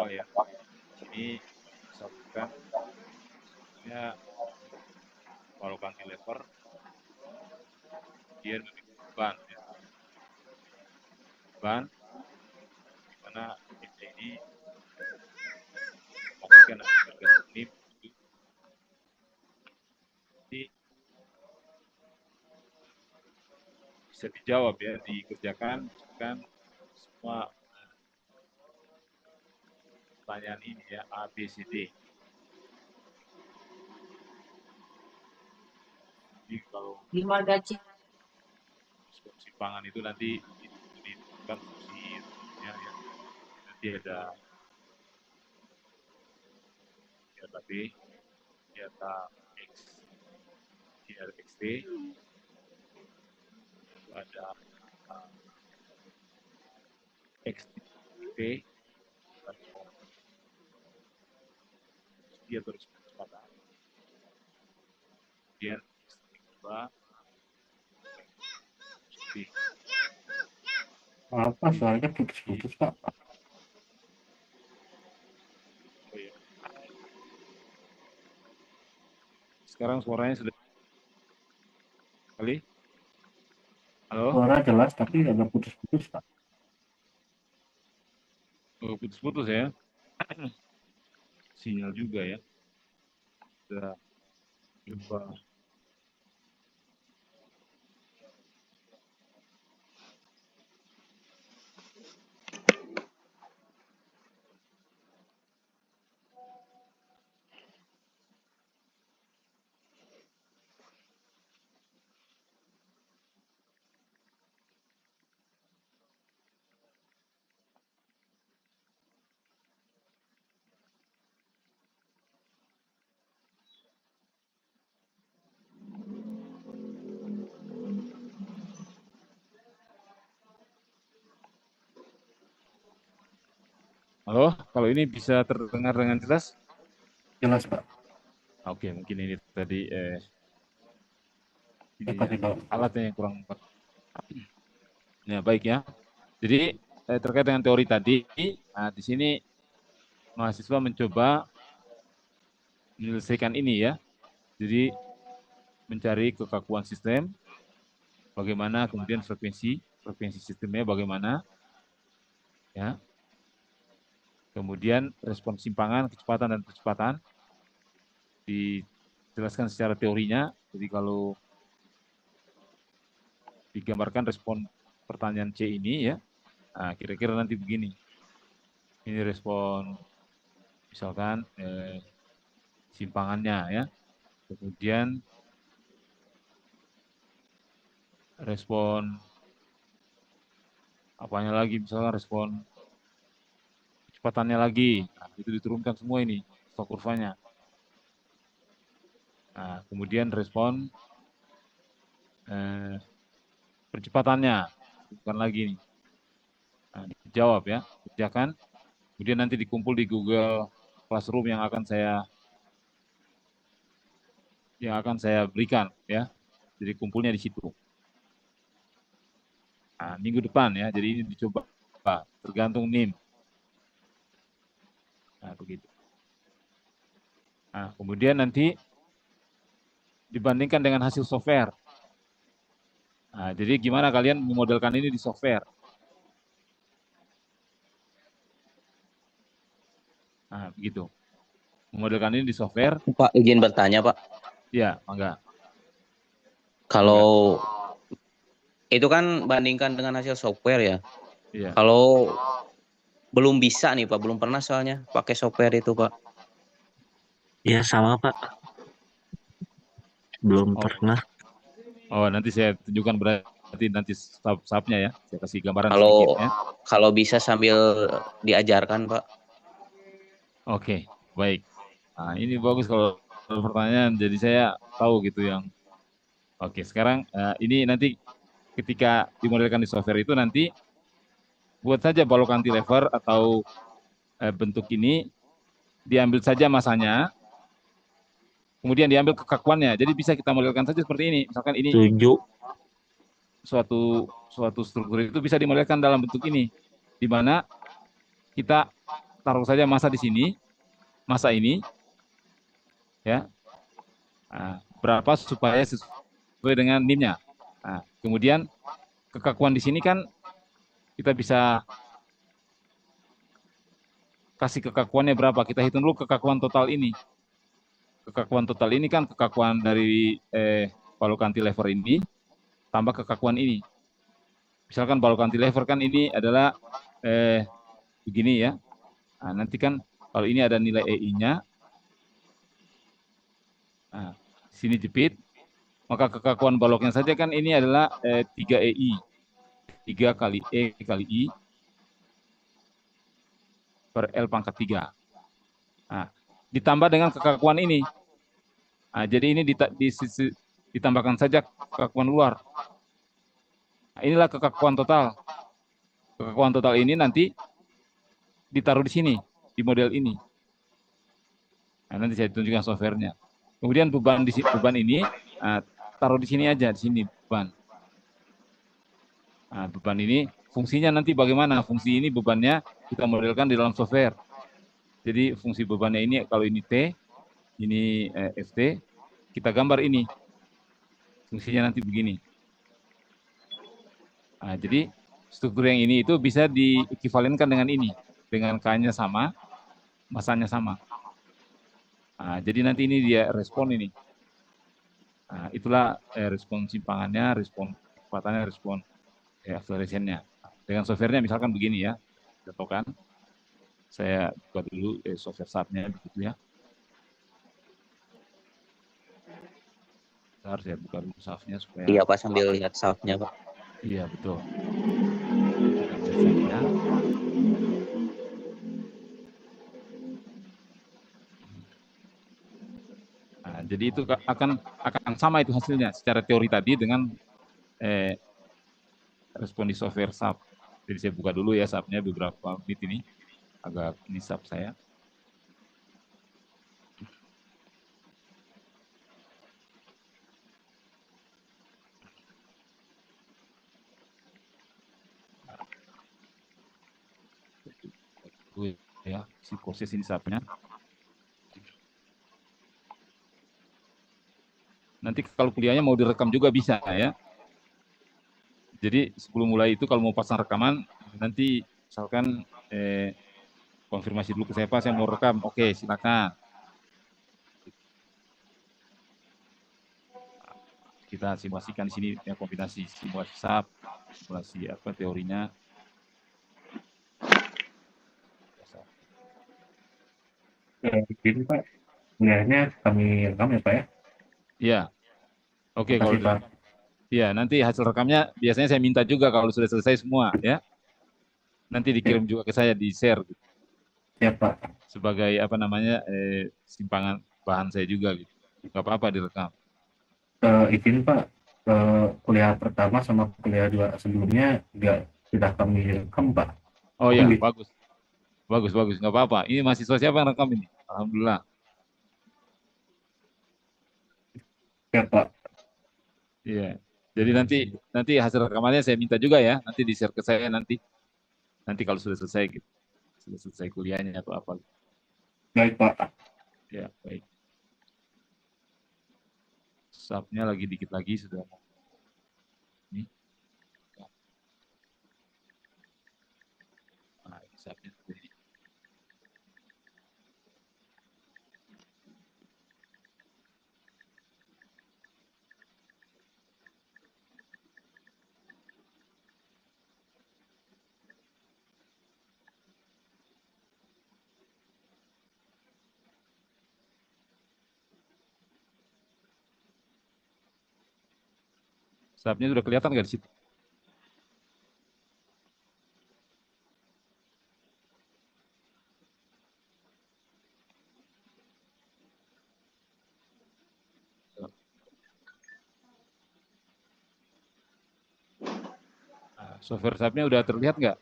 ya. Ini disebutkan sebenarnya kalau cantilever dia memiliki beban ya. Beban di mana ini pastikan tergantung NIM itu. Jadi bisa dijawab ya, dikerjakan misalkan semua pertanyaan ini ya, A, B, C, D. Jadi kalau simpangan itu nanti ditentukan fungsinya ya. Nanti ada data B, data X, data XT, ada XT, dia terus kecepatan. Kemudian kedua, apa soalnya putus-putus Pak? oh ya. Sekarang suaranya sudah kali. Halo? Suara jelas tapi agak putus-putus Pak. Oh, putus-putus ya. Sinyal juga ya. Sudah coba. Halo, kalau ini bisa terdengar dengan jelas? Jelas Pak. Oke, mungkin ini tadi Ya, ini ya, Pak. alatnya yang kurang. Ya, baik ya. Jadi terkait dengan teori tadi, nah, di sini mahasiswa mencoba menyelesaikan ini ya. Jadi mencari kekakuan sistem, bagaimana kemudian frekuensi sistemnya bagaimana, ya. Kemudian respon simpangan, kecepatan dan percepatan dijelaskan secara teorinya. Jadi kalau digambarkan respon pertanyaan C ini ya, nah, kira-kira nanti begini. Ini respon misalkan simpangannya ya. Kemudian respon apanya lagi, misalkan respon kecepatannya lagi. Nah, itu diturunkan semua ini stok kurvanya. Nah, kemudian respon percepatannya bukan lagi nih. Nah, dijawab ya, kerjakan. Kemudian nanti dikumpul di Google Classroom yang akan saya berikan ya. Jadi kumpulnya di situ. Nah, minggu depan ya. Jadi ini dicoba tergantung NIM. Nah, begitu. Nah, kemudian nanti dibandingkan dengan hasil software. Nah, jadi gimana kalian memodelkan ini di software? Nah, begitu. Memodelkan ini di software. Pak, izin bertanya, Pak. Ya, enggak. Kalau itu kan bandingkan dengan hasil software ya. Iya. Kalau belum bisa nih, Pak, belum pernah soalnya pakai software itu, Pak. Ya sama Pak. Belum pernah. Oh, nanti saya tunjukkan berarti nanti sub-subnya ya. Saya kasih gambaran sedikit ya. Kalau bisa sambil diajarkan, Pak. Oke, baik. Nah, ini bagus kalau pertanyaan. Jadi saya tahu gitu yang. Oke, sekarang ini nanti ketika dimodelkan di software itu nanti buat saja balok cantilever atau bentuk ini, diambil saja masanya, kemudian diambil kekakuannya. Jadi bisa kita modelkan saja seperti ini. Misalkan ini suatu struktur itu bisa dimodelkan dalam bentuk ini, di mana kita taruh saja masa di sini, masa ini, ya. Nah, berapa supaya sesuai dengan NIM-nya. Nah, kemudian kekakuan di sini kan kita bisa kasih kekakuannya berapa. Kita hitung dulu kekakuan total ini. Kekakuan total ini kan kekakuan dari balok cantilever ini tambah kekakuan ini. Misalkan balok cantilever kan ini adalah begini ya. Nah, nanti kan kalau ini ada nilai EI-nya, nah, sini jepit, maka kekakuan baloknya saja kan ini adalah 3 EI. 3 kali E kali I per L pangkat 3. Nah, ditambah dengan kekakuan ini. Nah, jadi ini ditambahkan saja kekakuan luar. Nah, inilah kekakuan total. Kekakuan total ini nanti ditaruh di sini, di model ini. Nah, nanti saya tunjukkan softwarenya. Kemudian beban ini taruh di sini aja, di sini beban. Nah, beban ini fungsinya nanti bagaimana? Fungsi ini bebannya kita modelkan di dalam software. Jadi fungsi bebannya ini kalau ini T, ini FT, kita gambar ini. Fungsinya nanti begini. Nah, jadi struktur yang ini itu bisa diekivalenkan dengan ini, dengan K-nya sama, masanya sama. Nah, jadi nanti ini dia respon ini. Nah, itulah respon simpangannya, respon kecepatannya, respon accelerationnya. Dengan softwarenya misalkan begini ya, contohkan. Saya buka dulu software SAP-nya begitu ya. Bentar, saya buka dulu SAP-nya supaya. Iya Pak, sambil lihat SAP-nya Pak. Iya betul. SAP-nya. Nah, jadi itu akan sama itu hasilnya secara teori tadi dengan respon di software SAP. Jadi saya buka dulu ya SAP-nya beberapa menit ini. Agak ini SAP saya. Ya, si proses ini SAP-nya. Nanti kalau kuliahnya mau direkam juga bisa ya. Jadi sebelum mulai itu kalau mau pasang rekaman, nanti misalkan konfirmasi dulu ke saya Pak, saya mau rekam. Oke, silakan. Kita simulasikan di sini ya, kombinasi simulasi SAP, simulasi apa teorinya. Jadi Pak, kuliahnya kami rekam ya Pak ya? Iya. Oke, kalau Pak. ya nanti hasil rekamnya biasanya saya minta juga kalau sudah selesai semua ya. Nanti dikirim juga ke saya, di share gitu. Ya Pak. Sebagai apa namanya simpangan bahan saya juga gitu. Nggak apa-apa direkam. Izin Pak, kuliah pertama sama kuliah 2 sebelumnya tidak kami rekam Pak. Oh ya, bagus. Bagus, nggak apa-apa. Ini mahasiswa siapa yang rekam ini? Alhamdulillah. Ya Pak. Iya. Jadi nanti hasil rekamannya saya minta juga ya. Nanti di-share ke saya nanti. Nanti kalau sudah selesai gitu. Sudah selesai kuliahnya atau apa. Baik Pak. Ya, baik. SAP-nya lagi dikit lagi sudah. Ini. Nah, SAP-nya seperti ini. SAP-nya sudah kelihatan nggak di situ? Nah, software SAP-nya udah terlihat nggak?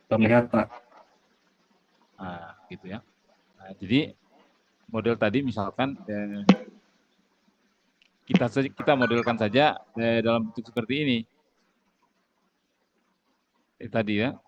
Terlihat Pak. Nah, gitu ya. Nah, jadi model tadi misalkan kita modelkan saja dalam bentuk seperti ini. Tadi ya.